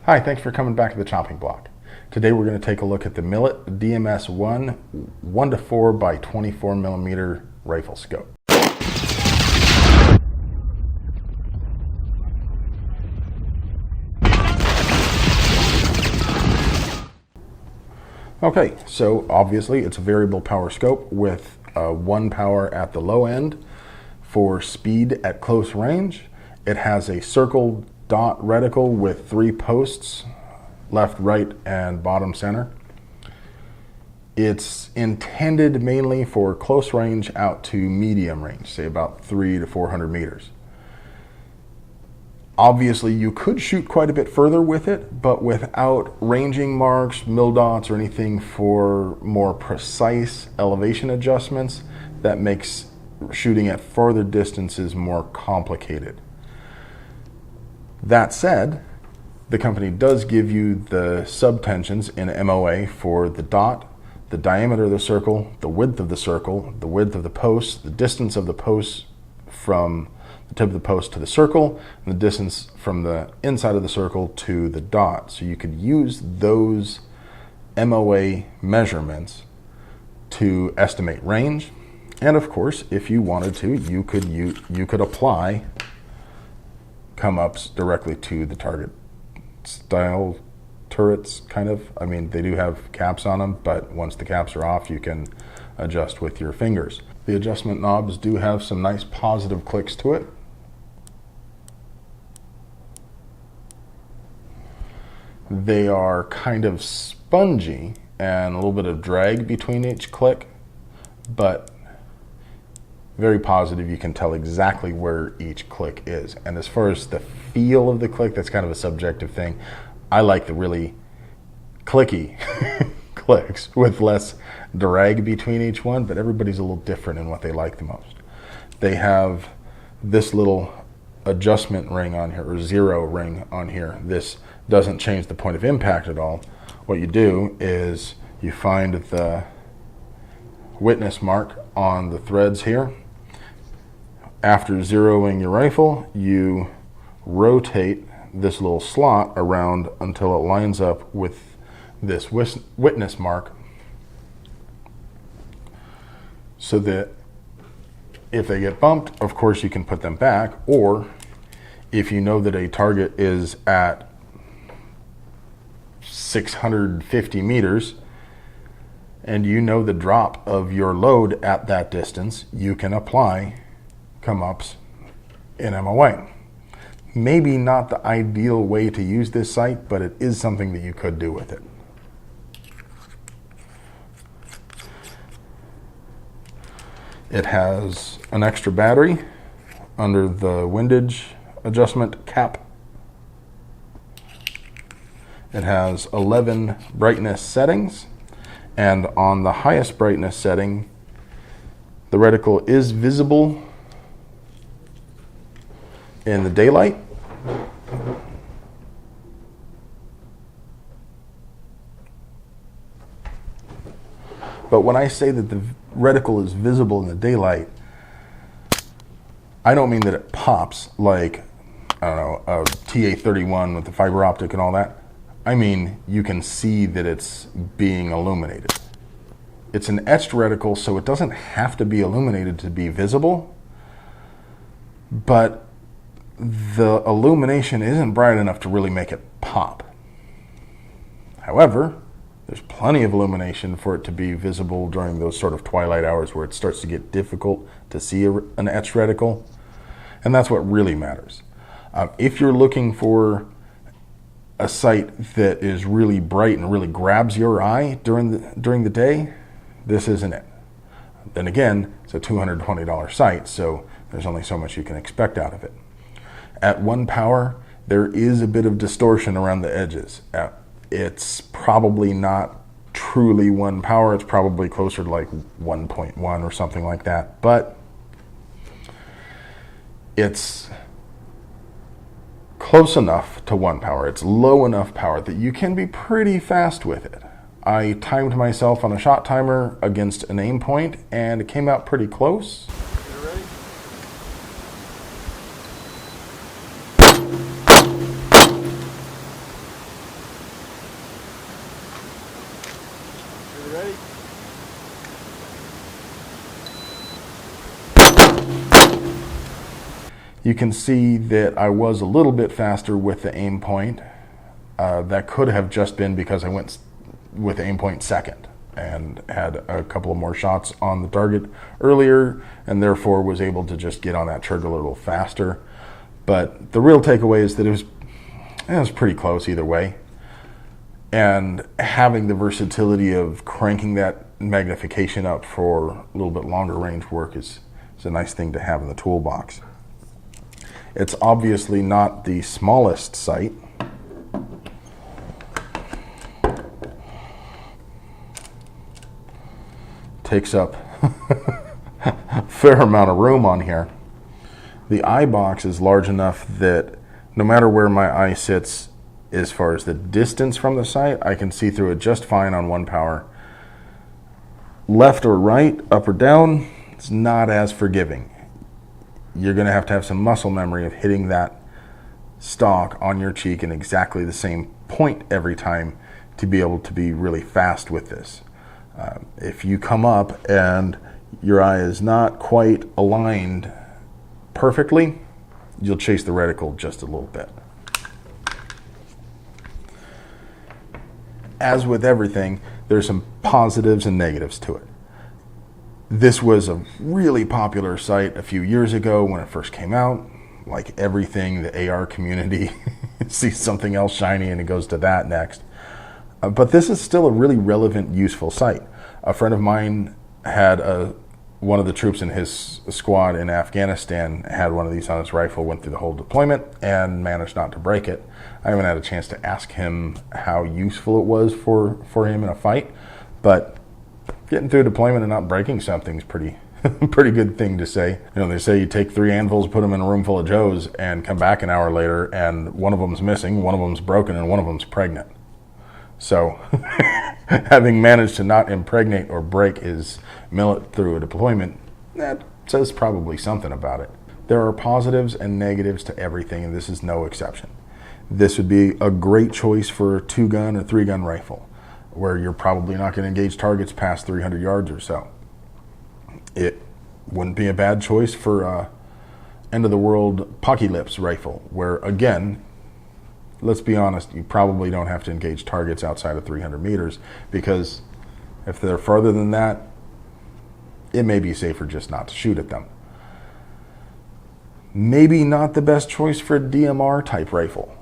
Hi, thanks for coming back to the chopping block. Today we're going to take a look at the Millett DMS-1 1-4 by 24 millimeter rifle scope. Okay, so obviously it's a variable power scope with 1 power at the low end for speed at close range. It has a circle dot reticle with 3 posts, left, right, and bottom center. It's intended mainly for close range out to medium range, say about 300 to 400 meters. Obviously, you could shoot quite a bit further with it, but without ranging marks, mil dots, or anything for more precise elevation adjustments, that makes shooting at farther distances more complicated. That said, the company does give you the subtensions in MOA for the dot, the diameter of the circle, the width of the circle, the width of the post, the distance of the post from the tip of the post to the circle, and the distance from the inside of the circle to the dot. So you could use those MOA measurements to estimate range. And of course, if you wanted to, you could apply come-ups directly to the target style turrets, kind of. I mean, they do have caps on them, but once the caps are off, you can adjust with your fingers. The adjustment knobs do have some nice positive clicks to it. They are kind of spongy and a little bit of drag between each click, but very positive. You can tell exactly where each click is. And as far as the feel of the click, that's kind of a subjective thing. I like the really clicky clicks with less drag between each one, but everybody's a little different in what they like the most. They have this little adjustment ring on here, or zero ring on here. This doesn't change the point of impact at all. What you do is you find the witness mark on the threads here. After zeroing your rifle, you rotate this little slot around until it lines up with this witness mark, so that if they get bumped, of course you can put them back, or if you know that a target is at 650 meters and you know the drop of your load at that distance, you can apply come-ups in MOA. Maybe not the ideal way to use this sight, but it is something that you could do with it. It has an extra battery under the windage adjustment cap. It has 11 brightness settings, and on the highest brightness setting, the reticle is visible in the daylight. But when I say that the reticle is visible in the daylight, I don't mean that it pops like, I don't know, a TA-31 with the fiber optic and all that. I mean, you can see that it's being illuminated. It's an etched reticle, so it doesn't have to be illuminated to be visible, but the illumination isn't bright enough to really make it pop. However, there's plenty of illumination for it to be visible during those sort of twilight hours where it starts to get difficult to see an etched reticle, and that's what really matters. If you're looking for a sight that is really bright and really grabs your eye during the day, this isn't it. Then again, it's a $220 sight, so there's only so much you can expect out of it. At 1 power, there is a bit of distortion around the edges. It's probably not truly 1 power. It's probably closer to like 1.1 or something like that. But it's close enough to 1 power. It's low enough power that you can be pretty fast with it. I timed myself on a shot timer against an aim point, and it came out pretty close. You can see that I was a little bit faster with the aim point. That could have just been because I went with aim point second and had a couple of more shots on the target earlier, and therefore was able to just get on that trigger a little faster. But the real takeaway is that it was pretty close either way. And having the versatility of cranking that magnification up for a little bit longer range work is a nice thing to have in the toolbox. It's obviously not the smallest sight. Takes up a fair amount of room on here. The eye box is large enough that no matter where my eye sits as far as the distance from the sight, I can see through it just fine on one power. Left or right, up or down, it's not as forgiving. You're going to have some muscle memory of hitting that stock on your cheek in exactly the same point every time to be able to be really fast with this. If you come up and your eye is not quite aligned perfectly, you'll chase the reticle just a little bit. As with everything, there's some positives and negatives to it. This was a really popular sight a few years ago when it first came out. Like everything, the AR community sees something else shiny and it goes to that next. But this is still a really relevant, useful sight. A friend of mine had one of the troops in his squad in Afghanistan had one of these on his rifle, went through the whole deployment and managed not to break it. I haven't had a chance to ask him how useful it was for him in a fight, but getting through deployment and not breaking something is pretty good thing to say. You know, they say you take 3 anvils, put them in a room full of Joes, and come back an hour later, and one of them's missing, one of them's broken, and one of them's pregnant. So, having managed to not impregnate or break his Millett through a deployment, that says probably something about it. There are positives and negatives to everything, and this is no exception. This would be a great choice for a 2-gun or 3-gun rifle, where you're probably not going to engage targets past 300 yards or so. It wouldn't be a bad choice for a end-of-the-world Pocky-Lips rifle, where, again, let's be honest, you probably don't have to engage targets outside of 300 meters, because if they're farther than that, it may be safer just not to shoot at them. Maybe not the best choice for a DMR type rifle.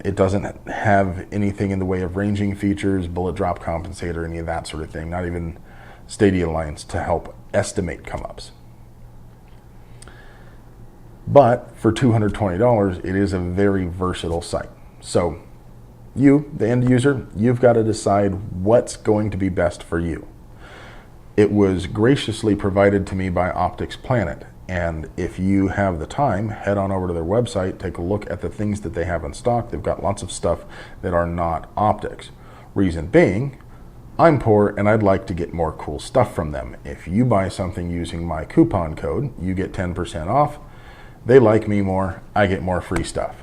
It doesn't have anything in the way of ranging features, bullet drop compensator, any of that sort of thing, not even Stadia lines to help estimate come-ups. But for $220, it is a very versatile sight. So you, the end user, you've got to decide what's going to be best for you. It was graciously provided to me by Optics Planet, and if you have the time, head on over to their website, take a look at the things that they have in stock. They've got lots of stuff that are not optics. Reason being, I'm poor and I'd like to get more cool stuff from them. If you buy something using my coupon code, you get 10% off. They like me more, I get more free stuff.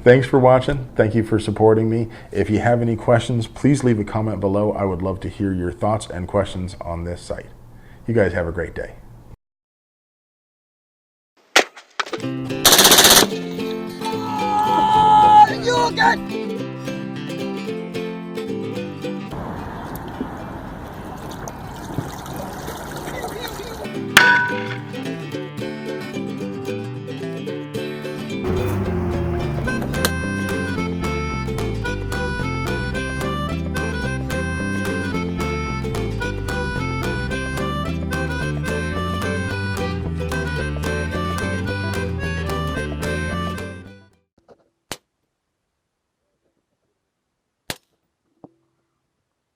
Thanks for watching. Thank you for supporting me. If you have any questions, please leave a comment below. I would love to hear your thoughts and questions on this site. You guys have a great day. You got